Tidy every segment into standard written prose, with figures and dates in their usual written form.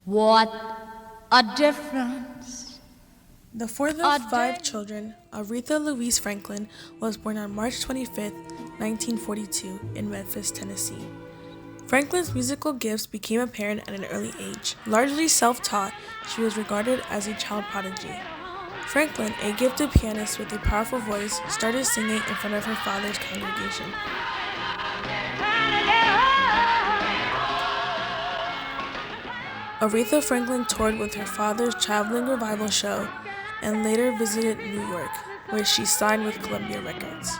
What a difference. The fourth of five children, Aretha Louise Franklin, was born on March 25, 1942, in Memphis, Tennessee. Franklin's musical gifts became apparent at an early age. Largely self-taught, she was regarded as a child prodigy. Franklin, a gifted pianist with a powerful voice, started singing in front of her father's congregation. Aretha Franklin toured with her father's traveling revival show and later visited New York, where she signed with Columbia Records.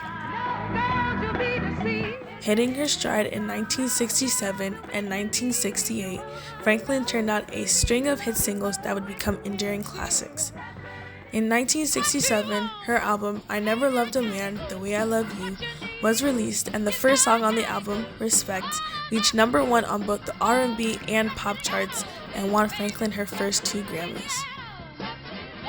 Hitting her stride in 1967 and 1968, Franklin turned out a string of hit singles that would become enduring classics. In 1967, her album, I Never Loved a Man the Way I Love You, was released, and the first song on the album, Respect, reached number 1 on both the R&B and pop charts and won Franklin her first 2 Grammys.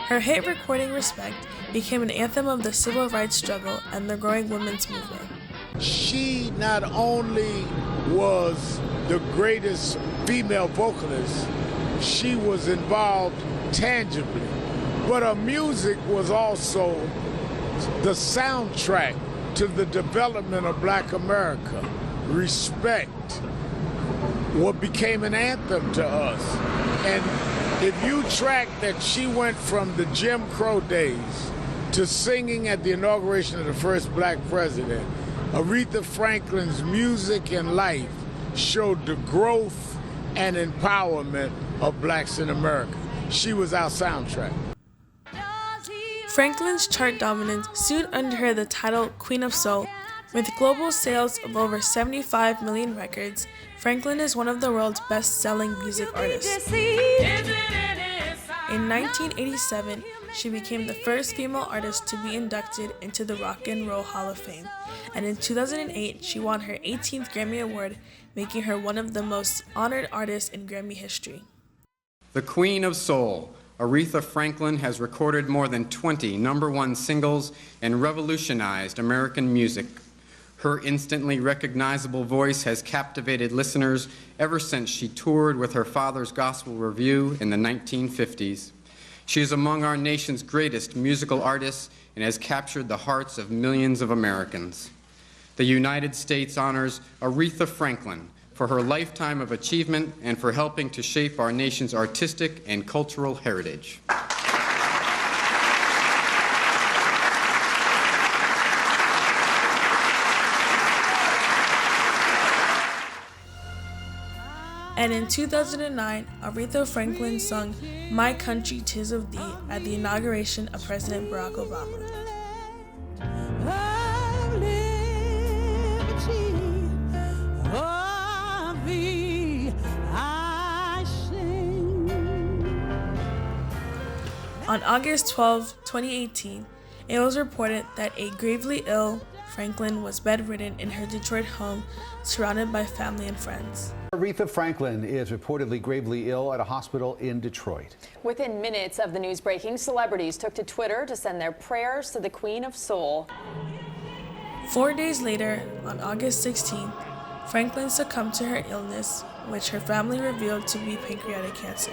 Her hit recording Respect became an anthem of the civil rights struggle and the growing women's movement. She not only was the greatest female vocalist, she was involved tangibly, but her music was also the soundtrack to the development of Black America. Respect, what became an anthem to us. And if you track that she went from the Jim Crow days to singing at the inauguration of the first black president, Aretha Franklin's music and life showed the growth and empowerment of blacks in America. She was our soundtrack. Franklin's chart dominance soon earned her the title Queen of Soul. With global sales of over 75 million records, Franklin is one of the world's best-selling music artists. In 1987, she became the first female artist to be inducted into the Rock and Roll Hall of Fame, and in 2008, she won her 18th Grammy Award, making her one of the most honored artists in Grammy history. The Queen of Soul, Aretha Franklin, has recorded more than 20 #1 singles and revolutionized American music. Her instantly recognizable voice has captivated listeners ever since she toured with her father's gospel revue in the 1950s. She is among our nation's greatest musical artists and has captured the hearts of millions of Americans. The United States honors Aretha Franklin for her lifetime of achievement and for helping to shape our nation's artistic and cultural heritage. And in 2009, Aretha Franklin sung My Country 'Tis of Thee at the inauguration of President Barack Obama. On August 12, 2018, it was reported that a gravely ill Franklin was bedridden in her Detroit home, surrounded by family and friends. Aretha Franklin is reportedly gravely ill at a hospital in Detroit. Within minutes of the news breaking, celebrities took to Twitter to send their prayers to the Queen of Soul. 4 days later, on August 16th, Franklin succumbed to her illness, which her family revealed to be pancreatic cancer.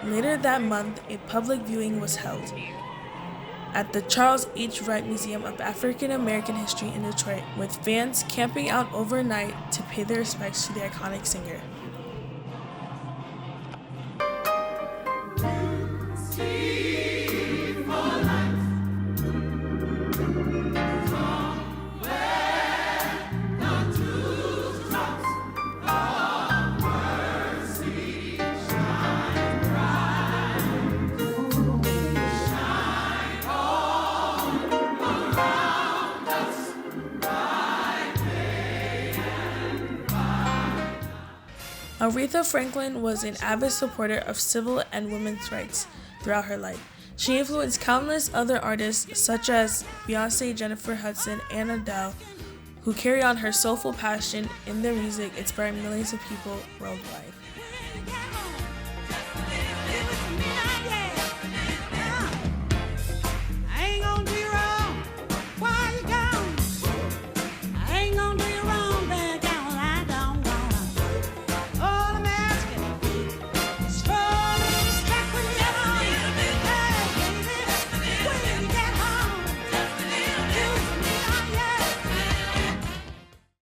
Later that month, a public viewing was held at the Charles H. Wright Museum of African American History in Detroit, with fans camping out overnight to pay their respects to the iconic singer. Aretha Franklin was an avid supporter of civil and women's rights throughout her life. She influenced countless other artists such as Beyoncé, Jennifer Hudson, and Adele, who carry on her soulful passion in their music, inspiring millions of people worldwide.